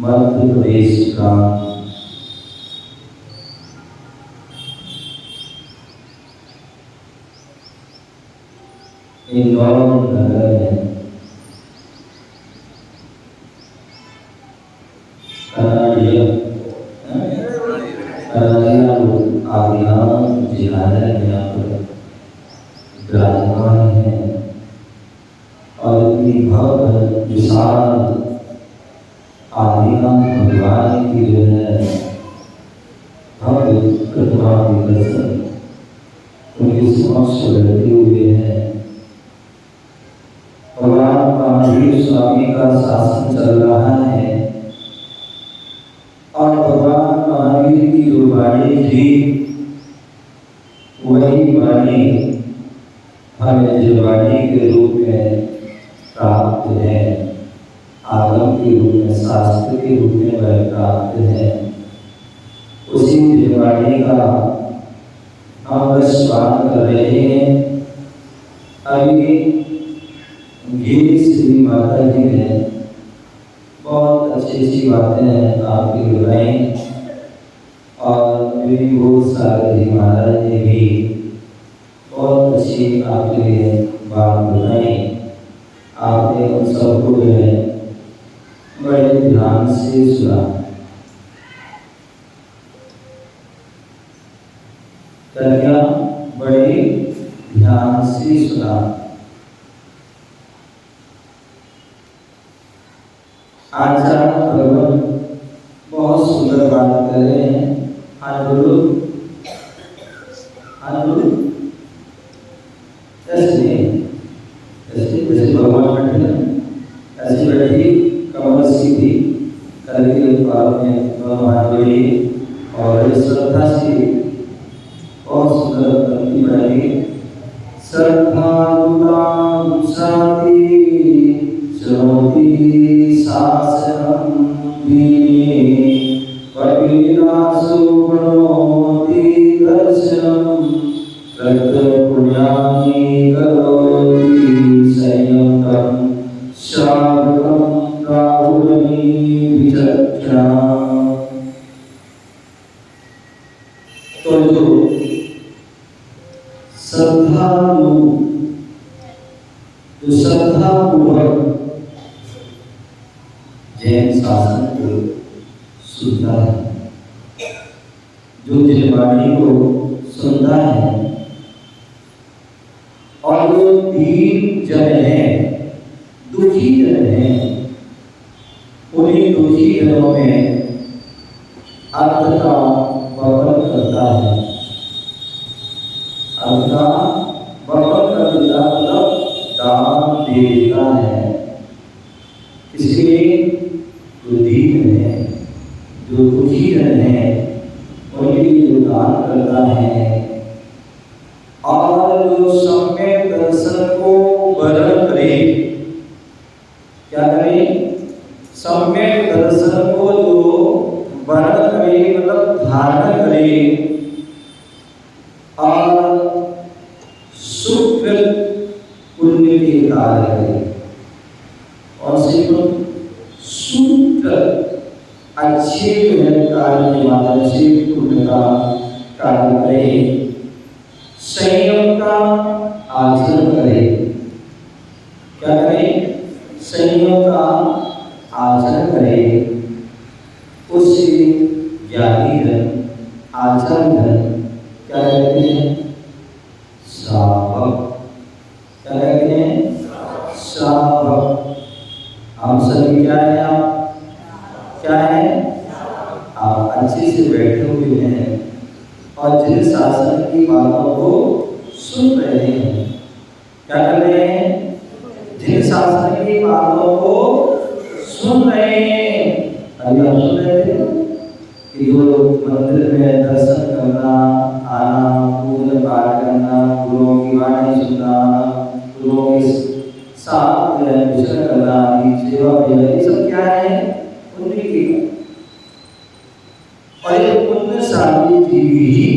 मध्य प्रदेश का इंदौर नगर में आदिनाथ जिलालय यहाँ पर विराजमान है और इतनी भव्य विशाल आदिनाथ भगवान की जो है भव्य प्रतिमा के दर्शन उनके समक्ष बैठे हुए हैं। भगवान महावीर स्वामी का शासन चल रहा है और भगवान महावीर की जो वाणी थी वही वाणी हमें जीवाणी के रूप में प्राप्त है, आगम के रूप में, शास्त्र के रूप में वह प्राप्त है। उसी जीवाणी का हम स्वागत कर रहे हैं। अभी गीत श्री माता जी ने बहुत अच्छी अच्छी बातें आपकी बताई और बहुत सारे जी महाराज ने भी बहुत अच्छी आपके लिए बात बताई। आपने उन सबको जो है बड़े ध्यान से सुना। क्या बड़े ध्यान से सुना। आचार्य भगवान बहुत सुंदर बात कर रहे हैं। हाथ बोलो, हाथ बोलो। ऐसे जैसे भगवान बैठे ऐसे बैठी, कमर सीधी करके पार में हाथ जोड़िए और श्रद्धा से बहुत सुंदर पंक्ति बनाइए। श्रद्धा श्रोति शासनम कविरासो गणोति दर्शनम रक्त पुण्यानि करोति श्रावकं राहुलमी विचक्षणा। तो जो श्रद्धालु, जो श्रद्धापूर्वक जैन शासन को सुनता है, जो जिनवाणी को सुनता है, और जो दीन जन है, दुखी जन है, उन्हीं दुखी जनों में अर्थ का वर्णन करता है। अर्थ का वर्णन कर देता मतलब दान दे देता है। इसलिए जो दीन है, जो दुखी जन है, उनके लिए जो दान करता है, और जो सम्यक दर्शन को वर्ण करे, क्या करे? सम्यक दर्शन को जो वर्ण करे मतलब धारण करे, और सुकृत पुण्य के कार्य करे, और सिर्फ शुद्ध अच्छे कार्य के माध्यम से पुण्य का कार्य करे, संयम का आचरण करे। क्या करे? संयम का आचरण करे। उससे ज्ञानी जन, आचरण जन क्या कहते हैं? श्रावक। क्या कहते हैं? श्रावक। हम सभी क्या है? आप क्या है? आप अच्छे से बैठे हुए हैं और जिन शासन की बातों को सुन रहे हैं। क्या कर रहे हैं? जिन शासन की बातों को सुन रहे हैं। अभी हम सुन रहे थे कि जो मंदिर में दर्शन करना, आना, पूजा पाठ करना, गुरुओं की वाणी सुनना, गुरुओं के साथ विचरण करना, सेवा ये सब क्या है? पुण्य की। और ये पुण्यशाली जीव ही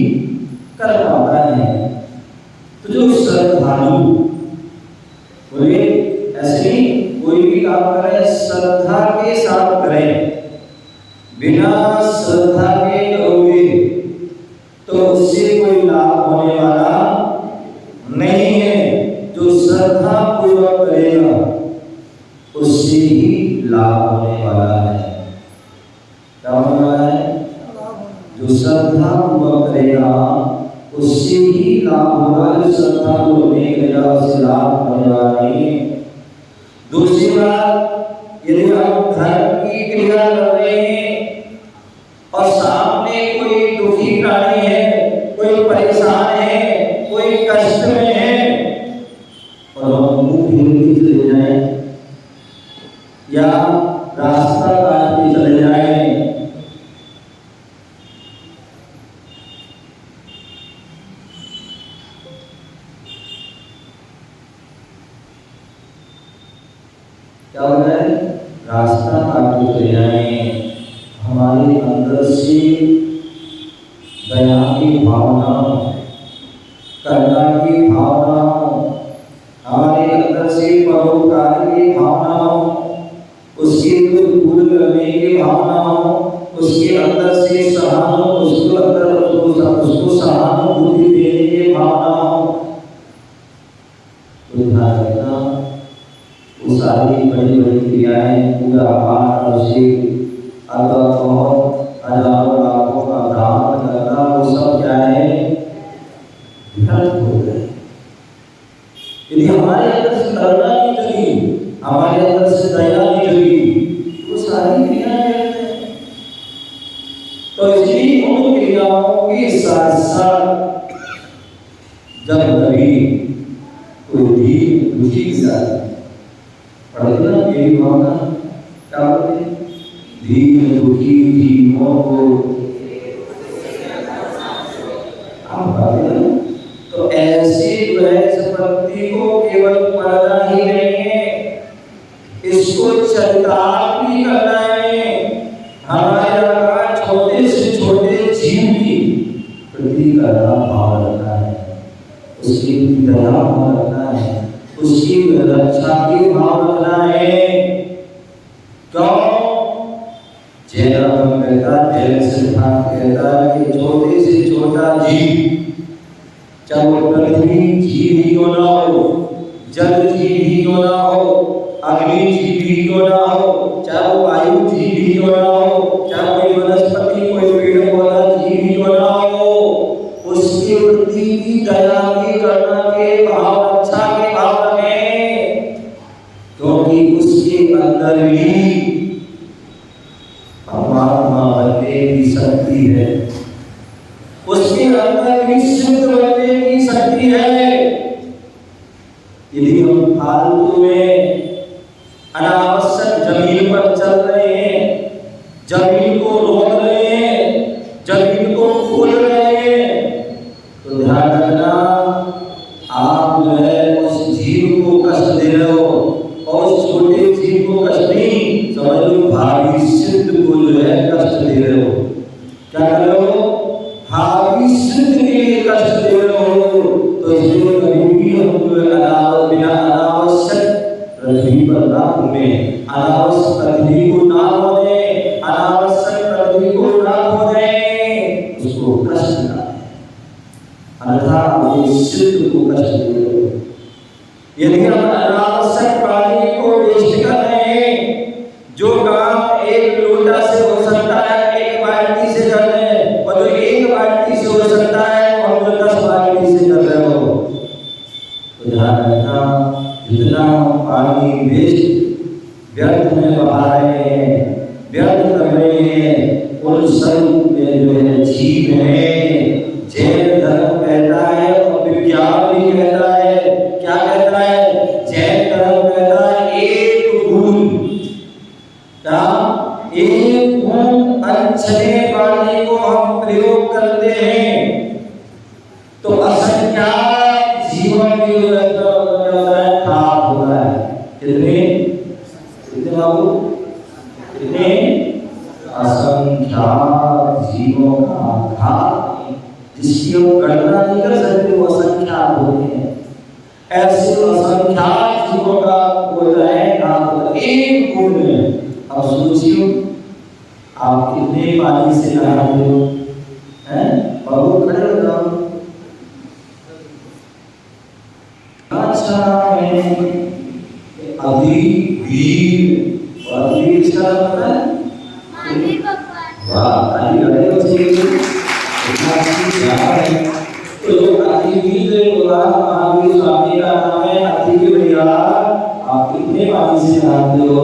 कर पाता है। तो जो श्रद्धालु, बोले ऐसे ही कोई भी काम करे श्रद्धा के साथ करें, बिना श्रद्धा के करोगे तो उससे कोई लाभ होने वाला नहीं है। जो श्रद्धा पूर्वक करेगा उससे ही लाभ होने वाला है। क्या होने वाला है? जो श्रद्धा पूर्वक करेगा उससे ही लाभ होगा। जो श्रद्धा पूर्वक नहीं करेगा उससे लाभ होने वाला नहीं। दूसरी बात, यदि हम धर्म की क्रिया कर रहे हैं और सामने कोई दुखी प्राणी है, कोई परेशान है, कोई कष्ट में है, और हम मुंह फेर के चले जाए या रास्ता काट के चले जाए, क्या हो रहा है? रास्ता काट के चले जाए, हमारे अंदर से दया की भावना, करुणा की भावना, हमारे अंदर से परोपकार की भावना, उसके दूर करने की भावना, उसके अंदर से उसको सहानुभूति देने की भावना, तो ध्यान रखना वो सारी बड़ी बड़ी क्रियाएं, पूजा पाठ, अभिषेक, बहुत हजारों लाखों का दान करना, वो सब क्या है? व्यर्थ हो गए। यदि हमारे अंदर से करुणा नहीं जगी, हमारे अंदर से दया नहीं जगी, वो सारी क्रियाएं व्यर्थ हैं। तो इसलिए उन क्रियाओं के साथ साथ जब कभी कोई भी दुखी क्रिया पढ़ते ना, यही भावना क्या बोलते? दीन दुखी जीवों को आप भाते ना। तो ऐसे संपत्ति को केवल पढ़ना ही नहीं है, इसको चरितार्थ भी करना है। हमारे छोटे से छोटे जीव की प्रति करना भाव रखना है, उसकी दया भाव रखना है, उसकी रक्षा की भाव रखना है। क्यों? जैन धर्म कहता है, जैन सिद्धांत कहता है कि छोटे से छोटा जीव, चाहे वो पृथ्वी जीव ही क्यों ना हो, जल जीव ही क्यों ना हो, अग्नि जीव ही क्यों ना हो, चाहे वो वायु जीव ही क्यों ना हो, चाहे कोई वनस्पति, कोई पेड़ पौधा जीव ही क्यों ना हो, उसके प्रति भी दया की, करुणा के भाव, रक्षा के भाव रखें, क्योंकि उसके अंदर भी परमात्मा बनने की शक्ति है, उसके अंदर भी सिद्ध बनने की शक्ति है। यदि हम फालतू में अनावश्यक जमीन पर चल रहे हैं, जमीन को रोक रहे हैं, जमीन को खोल रहे हैं, तो ध्यान रखना आप जो है उस जीव को कष्ट दे रहे हो, और उस छोटे जीव को कष्ट नहीं, समझ लो भावी सिद्ध को जो है कष्ट दे रहे हो। क्या कर रहे हो? भावी सिद्ध के लिए कष्ट दे रहे हो। तो इसलिए कभी भी हम जो है बिना अनावश्यक पृथ्वी पर ना घूमें, अनावश्यक पृथ्वी को ना खोदे, अनावश्यक पृथ्वी को ना खोदे, उसको कष्ट ना दें, अन्यथा अपने सिद्ध को कष्ट दे रहे हो। यदि हम अनावश्यक पानी को वेस्ट कर रहे हैं, जो काम एक लोटा से हो सकता है एक बाल्टी से कर रहे हैं, और जो एक बाल्टी से हो सकता है वो हम 10 बाल्टी से कर रहे हो, तो ध्यान रखना जितना हम पानी वेस्ट व्यर्थ में बहा रहे हैं, व्यर्थ कर रहे हैं, उन सब में जो है जीव है। जैन धर्म कहता है और विज्ञान भी कहता है, क्या कहता है? जैन धर्म कहता है एक बूंद, क्या एक बूंद अनछने पानी को हम प्रयोग करते हैं तो असंख्यात जीवन की जो है खाक हो रहा है। कितने कितने बाबू? कितने? असंख्यात जीवों का घात, जिसकी हम गणना नहीं कर सकते, वो असंख्यात होते हैं। ऐसे असंख्यात जीवों का होता है घात एक बूंद में। अब सोचिए आप कितने पानी से नहाते हो, हैं? बाबू खड़े हो जाओ। अभी वीर और वीर इसका पता है? वाह, आदि अरे बच्चे इतना क्या है? तो जो आदि वीर महावीर स्वामी का नाम है। आदि के भैया आप कितने पानी से नहाते हो?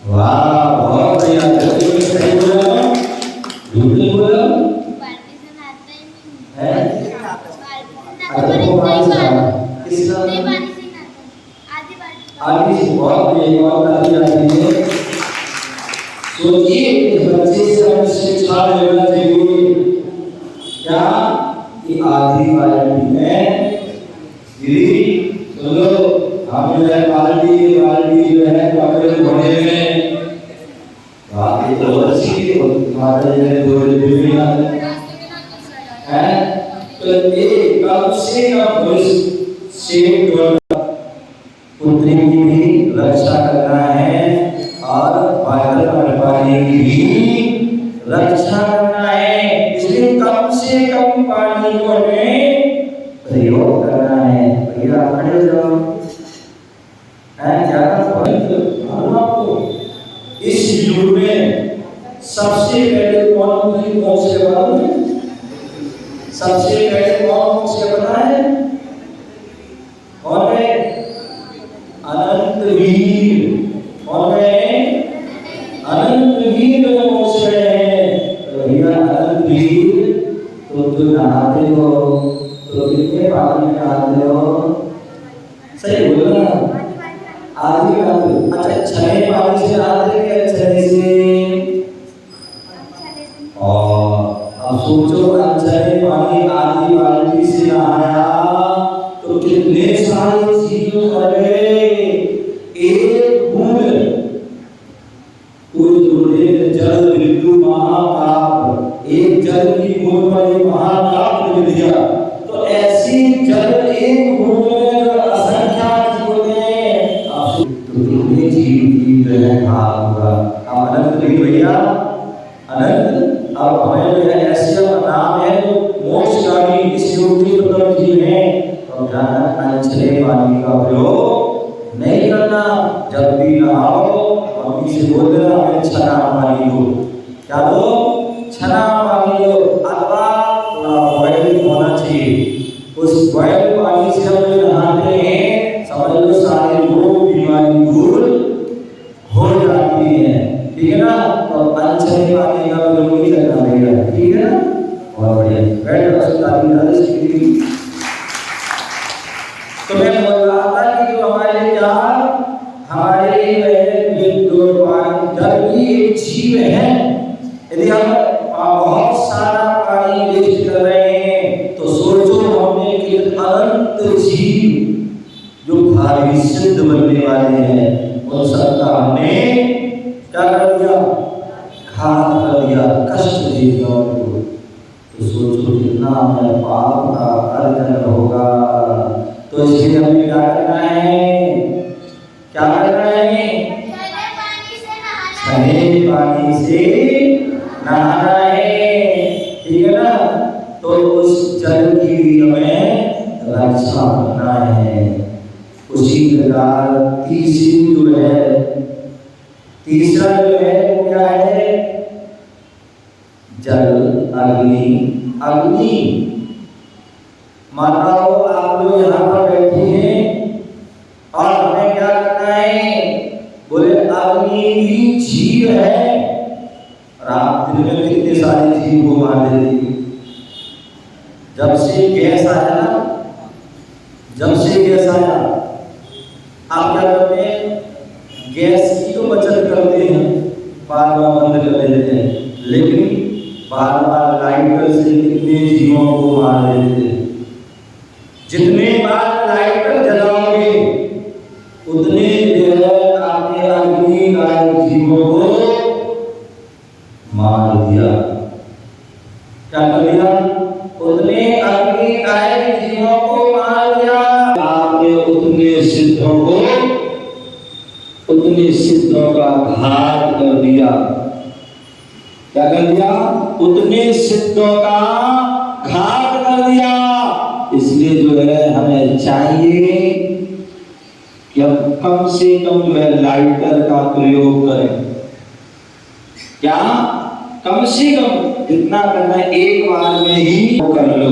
वाह, बहुत बढ़िया, सही बोला, झूठ नहीं बोला है? आगे से बहुत सोचिए इस बच्चे से हमें शिक्षा लेना चाहिए। क्या कि आधी बाल्टी में यदि चलो हम जो है बाल्टी जो है कपड़े धोने में बाकी तो अच्छी माता जी ने दो दिन है, तो एक कम से कम पुत्री की भी रक्षा करना है और पानी की भी रक्षा करना है। इसलिए कम से कम पानी को हमें प्रयोग करना है। भैया खड़े हो जाओ, आपको इस युग में सबसे पहले कौन से बात है? सबसे पहले कौन से पता है? और अनंत वीर, और अनंत वीर पहुंच रहे हैं। तो भैया अनंत वीर तो नहाते हो तो कितने पानी में नहाते हो? सही बोलो ना, आधी बात। अच्छा, छने पानी से नहाते हैं, छने से? और अब सोचो अनछने पानी आधी बाल्टी से नहाया तो कितने सारे जीव मर गए। एक बूंद जल मृत्यु महापाप, एक जल की बूंद पर महापाप लिख दिया। तो ऐसी जल एक बूंद में जो असंख्यात जीव में तो कितने जीव की जो है भाग होगा। अब अनंत नहीं भैया, अनंत। अब हमें जो है ऐसे नाम है जो मोक्षगामी इस योग की मतलब जीव है। तो ध्यान अनछले पानी का प्रयोग नहीं करना। जब भी नहाओ मम्मी से बोल देना हमें छना पानी दो। क्या दो? छना पानी दो। अथवा बॉयल होना चाहिए। उस बॉयल पानी से हम नहाते हैं, समझ लो सारे रोग बीमारी दूर हो जाती है। ठीक है ना? तो अनछले पानी का प्रयोग नहीं करना पड़ेगा। ठीक है ना? बहुत बढ़िया। बैठ तो मैं बोल रहा था कि जो हमारे चार हमारे विद्युत जल भी एक जीव है। यदि हम बहुत सारा पानी वेस्ट कर रहे हैं तो सोचो हमने कि अनंत जीव जो भावी सिद्ध बनने वाले हैं उन सबका हमने क्या कर दिया? घात कर दिया, कष्ट दे दिया उनको। तो सोचो कितना हमें पाप का अर्जन होगा। तो इसलिए हमें क्या करना है? क्या करना है? छने पानी से नहाना है। ठीक है ना? तो उस जल की भी हमें रक्षा करना है। उसी प्रकार तीसरी जो है, तीसरा जो है वो क्या है? जल, अग्नि। अग्नि माताओं आप लोग यहाँ पर बैठी हैं और हमें क्या करना है? बोले अग्नि भी जीव है। और आप दिन में कितने सारे जीव को मार देते। जब से गैस आया ना, जब से गैस आया आप क्या करते हैं? गैस की तो बचत करते हैं, बार बार बंद कर देते हैं, लेकिन बार बार लाइटर से कितने जीवों को मार देते हैं। जितने बार लाइटर जलाओगे उतने देर आपने अग्नि का जीवों को मार दिया। क्या कर दिया? उतने अग्नि का जीवों को मार दिया। आपने उतने सिद्धों का घात कर दिया। क्या कर दिया? उतने सिद्धों का घात कर दिया। इसलिए जो है हमें चाहिए कि हम कम से कम जो है लाइटर का प्रयोग करें। क्या? कम से कम जितना करना है एक बार में ही कर लो,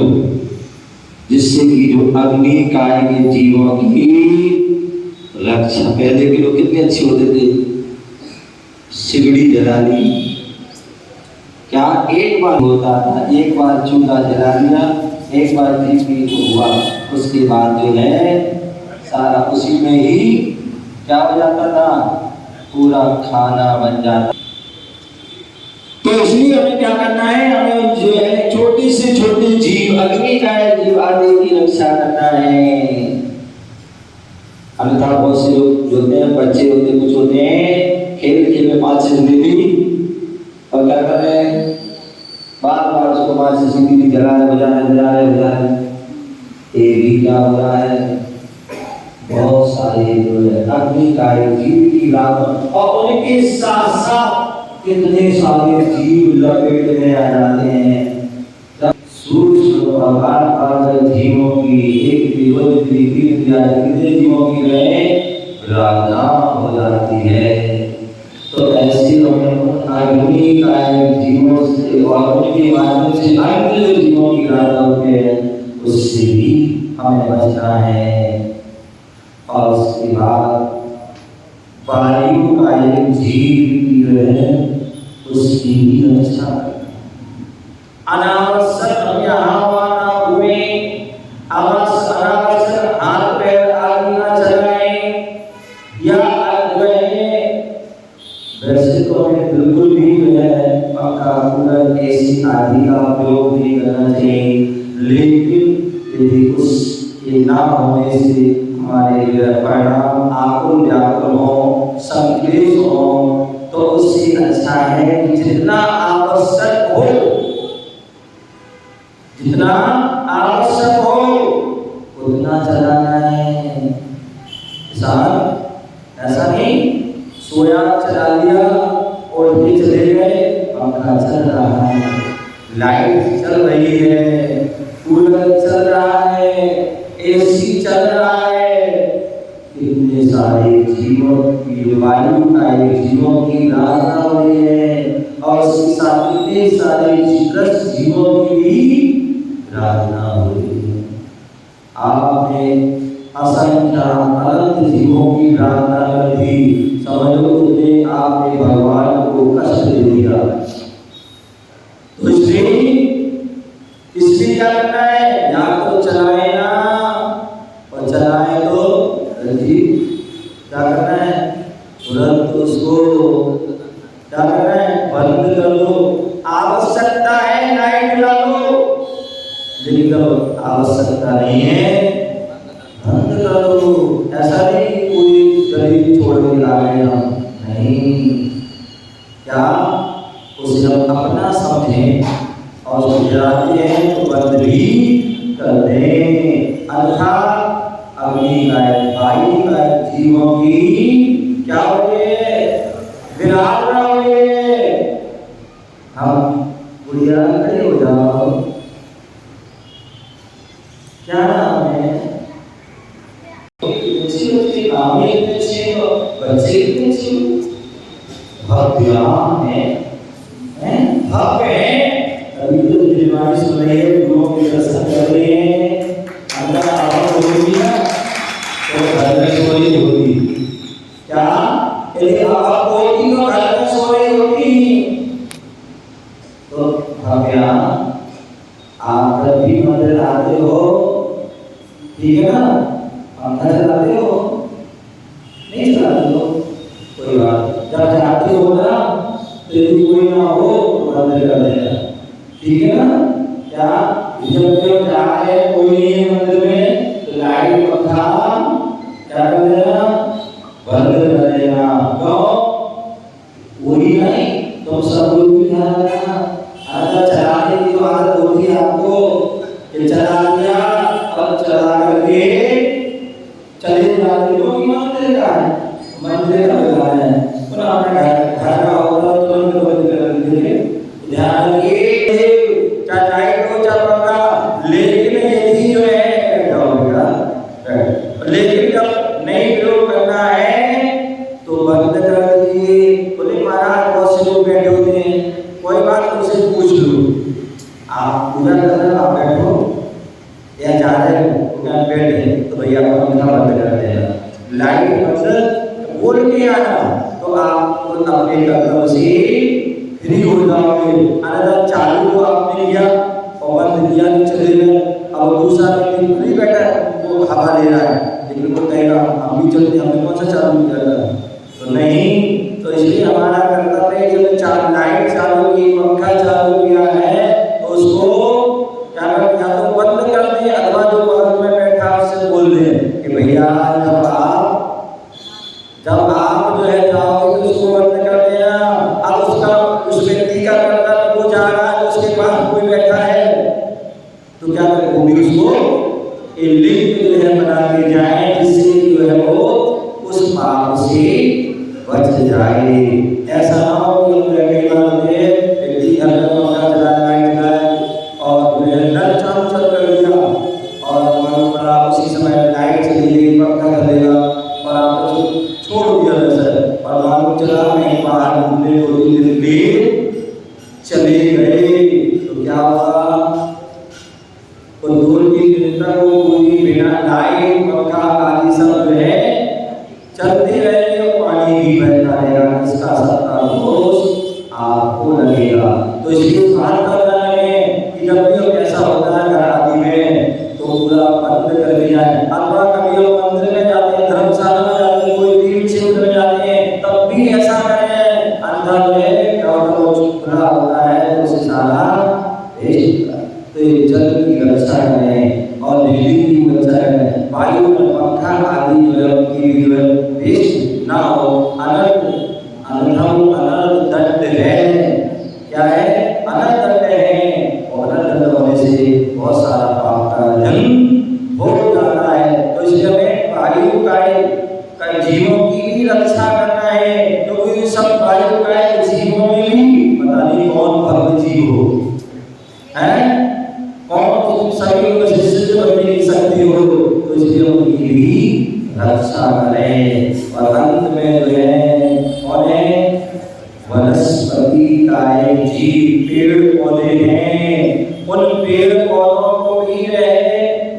जिससे कि जो अग्नि काय के जीवों की रक्षा। पहले के लोग कितने अच्छे होते थे, सिगड़ी जला ली। क्या एक बार होता था? एक बार चूल्हा जला लिया, एक बार दीप हुआ, उसके बाद जो है सारा उसी में ही क्या हो जाता था? पूरा खाना बन जाता। तो इसलिए हमें क्या करना है? हमें जो है छोटे से छोटे जीव, अग्नि का जीव आदि की रक्षा करना है। अन्यथा बहुत से लोग जो होते हैं, बच्चे होते कुछ होते हैं, खेल खेल में माचिस ले ली और क्या कर रहे हैं? बार बार उसको माचिस की जला रहे, बजा रहे। ये भी क्या हो रहा है? बहुत सारे जो है अग्नि का जीव की लागत, और उनके साथ साथ कितने सारे जीव लपेट में आ जाते हैं। सूक्ष्म जीवों की एक कितने जीवों की राधा हो जाती है। तो ऐसे अग्नि का जीवों से और उनके माध्यम से अन्य जीवों की राधा होते हैं, उससे भी हमें बचना है। और उसके बाद वायु का एक जीव है, उसकी भी रक्षा। अनावश्यक हम यहाँ वहाँ ना घूमें, अनावश्यक हाथ पैर आदि ना चलाएं, या वैसे तो हमें बिल्कुल भी जो है पंखा, कूलर, एसी आदि का उपयोग नहीं करना चाहिए। लेकिन यदि उसके ना होने से हमारे परिणाम आकुल व्याकुल हो, संक्लेश हो, तो उससे अच्छा है कि जितना आवश्यक हो, जितना आवश्यक हो उतना चलाना है। किसान ऐसा नहीं सोया चला लिया और भी चले गए, पंखा चल रहा है, लाइट चल रही है, कूलर चल रहा है, एसी चल रहा है, इतने सारे जीवों की वायु का जीवों की आराधना हो रही है और उसके साथ इतने सारे जीवों की भी आराधना हो रही है। आपने असंख्य अनंत जीवों की आराधना कर दी, समझो तुमने आपने भगवान को कष्ट दे दिया। तो इसलिए क्या करना है, या तो चलाए ना, और चलाए तो क्या करना है, तुरंत उसको क्या करना है, बंद कर दो। आवश्यकता है लाइट डालो, लेकिन जब आवश्यकता नहीं है बंद कर दो। ऐसा नहीं कोई गरीब छोड़ के आ गए हम, नहीं, क्या उसे हम अपना समझें और समझाते हैं तो बंद भी कर दें, अन्यथा अपनी भाई जीवों की क्या होंगे, विराधना होंगे। हम बुढ़िया खड़े हो जाओ, क्या नाम है, बच्चे भगवान है, भव्य है। अभी तो बीमारी सुन रही है, गुरुओं के दर्शन कर रहे हैं, अंदर आवाज होगी ना तो घर में सो रही होगी, क्या यदि आवाज होगी तो घर में सो रही होगी। तो भव्या आप जब भी मंदिर आते हो, ठीक है ना, पंखा चलाते हो, नहीं चलाते हो, कोई बात, जब जाते हो ना तो यदि कोई ना हो तो बंद कर देना, ठीक है ना। क्या जब कोई जा रहे कोई नहीं है मंदिर में तो लाइट पंखा क्या कर देना, बंद कर देना। क्यों, वही नहीं तुम सब लोग भी ध्यान रखना, अगर चलाने की तो आदत होती है आपको कि चला दिया और चला करके चले जाते हो, मंदिर का है, मंदिर का विधान है, पर अपना घर का होगा तो बंद कर देंगे। ध्यान रखिए, चाहे लाइट हो चाहे पंखा, लेकिन यदि जो है लेकिन जब नहीं प्रयोग करना है तो बंद कर दीजिए। बोले महाराज बहुत से लोग बैठे होते हैं, कोई बात उनसे पूछ लो, आप पूजा कर रहे हो, आप बैठो या जा रहे हो क्या बैठे तो भैया पंखा बंद कर देना, लाइट बंद बोल के आना, तो आप अपने कर्तव्य से फ्री हो जाओगे। अगर चालू को आपने किया और बंद किया तो चले गए, अब दूसरा व्यक्ति फ्री बैठा है वो हवा ले रहा है, लेकिन वो कहेगा हम भी चलते, हमने कौन सा चालू किया था, तो नहीं। तो इसलिए हमारा कर्तव्य है कि जब लाइट चालू की, पंखा चालू किया है तो उसको क्या करते, या तो बंद कर दे अथवा जो बगल में बैठा उससे बोल दे कि भैया जब आप जो है जाओगे तो उसको बंद कर देना। अब उसका उस व्यक्ति का कर्तव्य वो जा रहा है, उसके पास कोई बैठा है तो क्या करें, वो भी उसको एक लिंक जो है बना के जाए जिससे जो है वो उस पाप से बच जाए। ऐसा ना हो कि कई बार होते हैं व्यक्ति घर में पंखा चलाए और नल चालू चल कर दिया और मालूम पड़ा उसी समय लाइट चली गई, पंखा चलेगा और आप छोड़ दिया वैसे और मालूम चला नहीं, बाहर घूमने 2-3 दिन भी चले गए तो क्या होगा, तो 2-3 दिन तक वो पूरी बिना लाइट पंखा आदि सब जो है चलते रहेंगे और पानी भी बहता रहेगा, इसका सबका दोष आपको लगेगा। तो इसलिए ध्यान करना है कि जब भी ऐसा होता है घर आदि में तो पूरा बंद कर दिया है। अथवा कभी लोग मंदिर में जाते हैं, धर्मशाला में जाते हैं, कोई तीर्थ क्षेत्र में जाते हैं, तब भी ऐसा करें, अंदर में खुला होता है तो उसे सारा वेस्ट होता है। तो जल की रक्षा करें और बिजली की रक्षा करें, वायु में पंखा आदि जो है उनकी जो है वेस्ट ना हो। अनर्थ दंड है, क्या है, अनर्थ दंड है और अनर्थ दंड होने से बहुत सारा पाप हो जाता है। तो इसलिए हमें वायुकाय जीवों की भी रक्षा करना है, क्योंकि सब वायुकाय जीवों में भी पता नहीं कौन भक्त जीव हो, है कौन सभी को शिष्य बनने की शक्ति हो, तो इसलिए उनकी भी रक्षा करें। और अंत में जो है कौन है, वनस्पति काय जीव पेड़ पौधे हैं, उन पेड़ पौधों को भी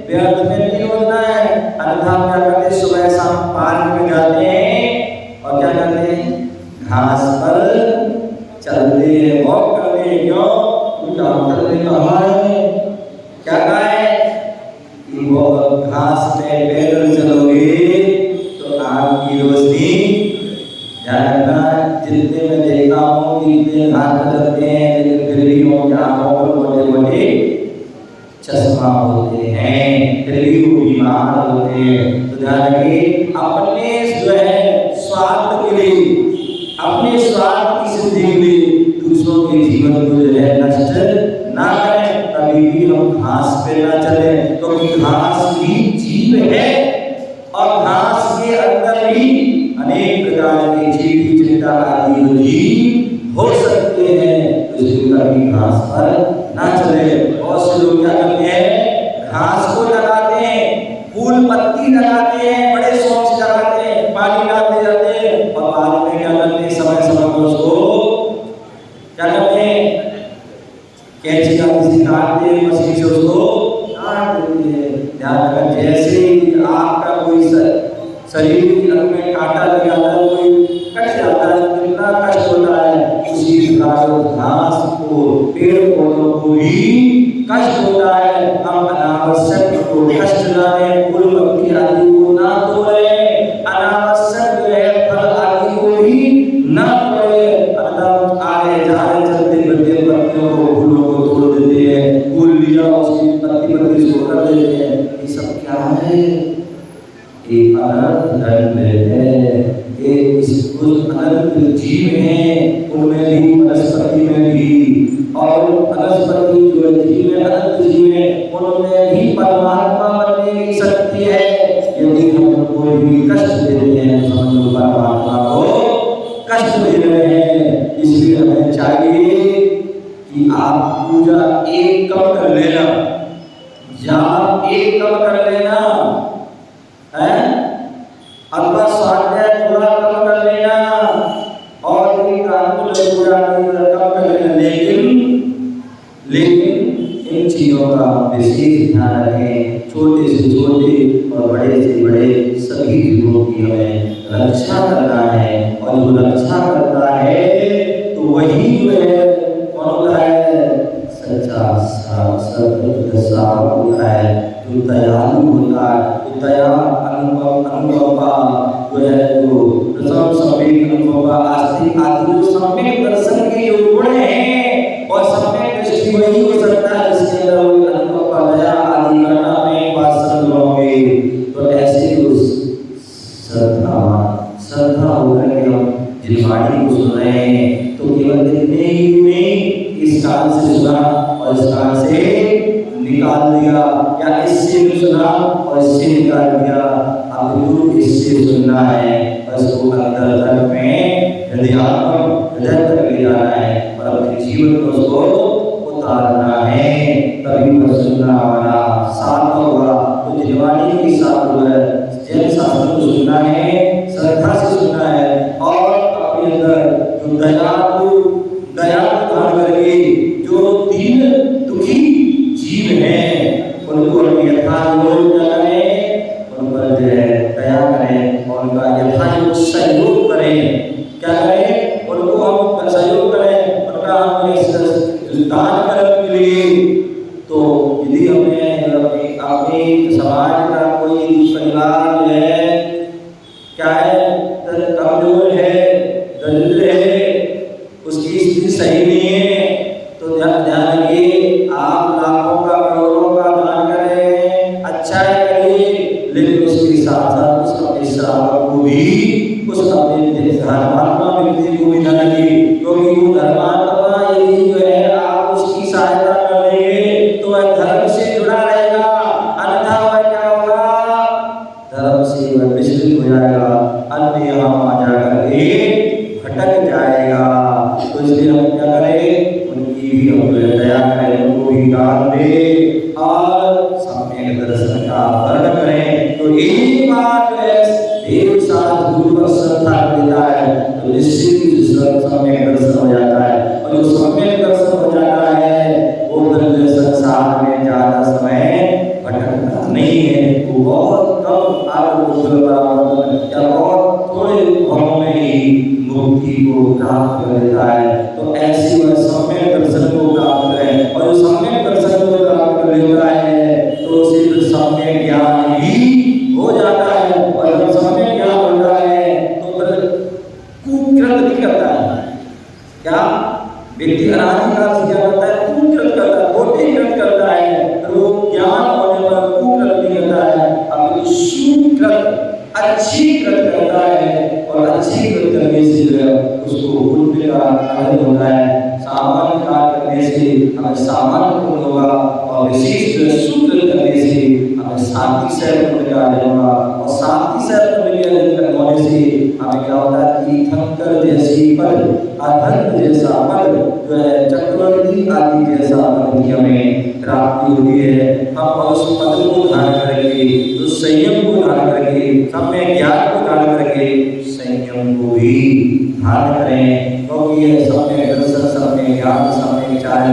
व्यर्थ में नहीं होना है। अन्यथा क्या करते हैं, सुबह शाम पार्क में जाते हैं और क्या करते हैं, घास पर चलते हैं, वॉक करते हैं। क्यों? डॉक्टर ने कहा है, क्या कहा है कि वो घास में पैदल चलोगे तो आपकी रोशनी ज्यादा। जितने में देखा हूँ कि इतने घास पर चलते हैं, लेकिन फिर भी उनके आंखों पर मोटे मोटे चश्मा होते हैं, फिर भी वो बीमार होते हैं। तो ध्यान रखिए, अपने जो है स्वार्थ के लिए, अपने स्वार्थ की सिद्धि के लिए दूसरों के जीवन को जो है नष्ट ना करें। कभी भी हम घास पे ना चले, क्योंकि घास भी जीव है और घास के अंदर भी अनेक प्रकार के जीव चिंता आदि जीव हो सकते हैं। तो इसलिए कभी घास पर ना चले। बहुत से लोग क्या करते हैं, घास को लगाते हैं, फूल पत्ती लगाते हैं, बड़े शौक से लगाते हैं, पानी डालते जाते हैं और बाद में क्या करते हैं, समय समय पर उसको क्या करते हैं, कैंची का किसी काटते हैं, मशीन से उसको काट देते हैं। ध्यान रखें, जैसे ही आपका कोई शरीर की अंग में कांटा लग जाता है, कोई कट जाता है, कितना कष्ट होता है, उसी प्रकार घास को, पेड़ पौधों को भी कष्ट होता है। हम अनावश्यक को कष्ट ना दें, फूल पत्ती आदि को ना तोड़ें, अनावश्यक जो है फल आदि को भी ना तोड़ें। अर्थात आए जाए चलते फिरते पत्तियों को, फूलों को तोड़ देते हैं, फूल लिया उसकी पत्ती पत्ती को कर देते हैं। ये सब क्या है, एक अनंत दंड है, एक अनंत जीव है, उनमें भी वनस्पति में भी, और वनस्पति जो जीव है, अनंत जीव है, उनमें भी परमात्मा बनने की शक्ति है। यदि हम उनको भी कष्ट देते हैं तो हम परमात्मा को कष्ट दे रहे हैं। इसलिए हमें चाहिए कि आप पूजा एक कम कर लेना, जाप एक कम कर लेना है, अथवा स्वाध्याय थोड़ा कम कर लेना, और भी कानून पूरा कम कर लेना। लेकिन इन चीजों का विशेष ध्यान रखें। छोटे से छोटे और बड़े से बड़े सभी जीवों की हमें रक्षा करना है, और जो रक्षा करता है तो वही जो है कौन होता है, सच्चा सावक होता है, जो दयालु होता है, जो दया अनुकंपा जो है, जो प्रसव सम्यक अनुकंपा आस्तिक आदि जो सम्यक दर्शन के जो गुण हैं, और सम्यक दृष्टि वही हो सकता है जिसके अंदर वो अनुकंपा दया आदि करना में वासना होंगे। तो ऐसे उस श्रद्धा होकर के हम जिन वाणी को सुन रहे हैं, तो केवल इतने ही में इस कान से सुना और इस कान से निकाल दिया, या इससे भी सुना और इससे निकाल दिया। अब गुरु इससे सुनना है और इसको अंदर तक में हृदय तक ले जाना है और अपने जीवन को उसको उतारना है, तभी वह सुनना हमारा साथ होगा। तो जिनवाणी के साथ जो है जैन शास्त्र को सुनना है, श्रद्धा से सुनना है, और अपने अंदर जो दया धारण करके जो दीन दुखी जीव हैं उनको यथायोग करें, उन पर जो है दया करें और उनका यथायोग सहयोग करें। क्या करें, उनको हम सहयोग करें, उनका हम दान करने के लिए। तो यदि हमें अपने समाज का कोई परिवार जो है क्या है, कमजोर है, दरिद्र है, उसकी स्थिति सही नहीं है, तो ध्यान रखिए, आप लाखों का करोड़ों का दान करें, अच्छा है करिए, लेकिन उसके साथ साथ उस अपने श्रावक को भी, उस अपने धर्मात्मा व्यक्ति को भी ध्यान रखिए, क्योंकि वो धर्मात्मा यदि जो है आप उसकी सहायता कर देंगे तो वह धर्म से जुड़ा रहेगा, अन्यथा वह क्या विचलित हो जाएगा, अन्य यहाँ वहाँ जाकर के भटक जाएगा। तो इसलिए हम क्या करें, उनकी भी हम दया करें, उनको भी दान दे और सम्यक दर्शन का वर्णन करें। तो एक बार जो है देव साथ गुरु पर श्रद्धा देता है तो निश्चित ही सम्यक दर्शन हो जाता है। और जो सम्यक दर्शन हो जाता है वो फिर संसार में ज्यादा समय भटकता नहीं है, वो बहुत कम या बहुत थोड़े भाव में ही मुक्ति को प्राप्त कर लेता है। तो ऐसी वह सम्यक दर्शन को प्राप्त करें, और जो सम्यक दर्शन को प्राप्त कर लेता है तो सिर्फ सम्यक ज्ञान ही हो जाता है। और जब सम्यक ज्ञान होता है तो फिर कुकृत नहीं करता है। क्या व्यक्ति अनाधिकार से क्या करता है, कुकृत करता है, खोटीकृत करता है। तो वो ज्ञान होने पर कुकृत नहीं करता है, अपनी सुकृत अच्छी कृत करता है। और अच्छी कृत करने से जो है उसको पुण्य का आनंद होता है। सामान्य कार्य करने से हमें सामान्य पुण्य होगा, और विशिष्ट सुकृत करने से हमें सात्विक सहज पुण्य का आनंद होगा। और सात्विक सहज पुण्य के आनंद होने से हमें क्या होता है, तीर्थंकर जैसी पद, अनंत जैसा पद जो है, चक्रवर्ती आदि जैसा पद की हमें प्राप्ति होती है। हम उस पद को धारण करेंगे, तो संयम को धारण करेंगे, सम्यक ज्ञान को धारण करके संयम को भी धारण करें। क्योंकि ये सम्यक दर्शन, सम्यक ज्ञान, सम्यक विचार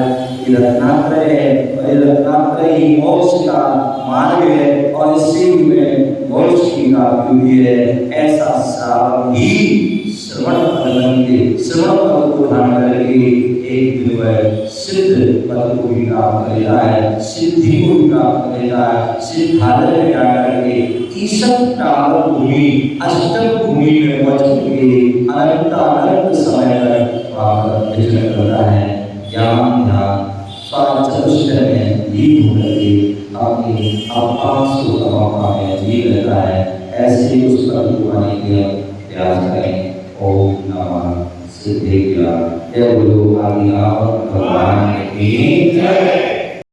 ये रत्नात्र है, और ये रत्नात्र ही मोक्ष का मार्ग है, और इसी में मोक्ष की प्राप्ति हुई है। ऐसा श्रावण ही श्रवण पद के श्रवण पद को धारण करके एक दिन वह सिद्ध पद को भी प्राप्त कर लेता है, सिद्धि को भी प्राप्त कर लेता है। सिद्धालय में जाकर के ईशत काल भूमि, अष्टम भूमि में पहुंच के अनंत समय तक वहाँ विचरण करता है। ज्ञान ध्यान स्वाचतुष्ट में लीन होकर के अपनी अपास को मौका में जी लेता है। ऐसे उस पद को पाने के प्रयास करें। ओम नमः सिद्धेश्वराय। जय गुरु आदिनाथ भगवान की जय।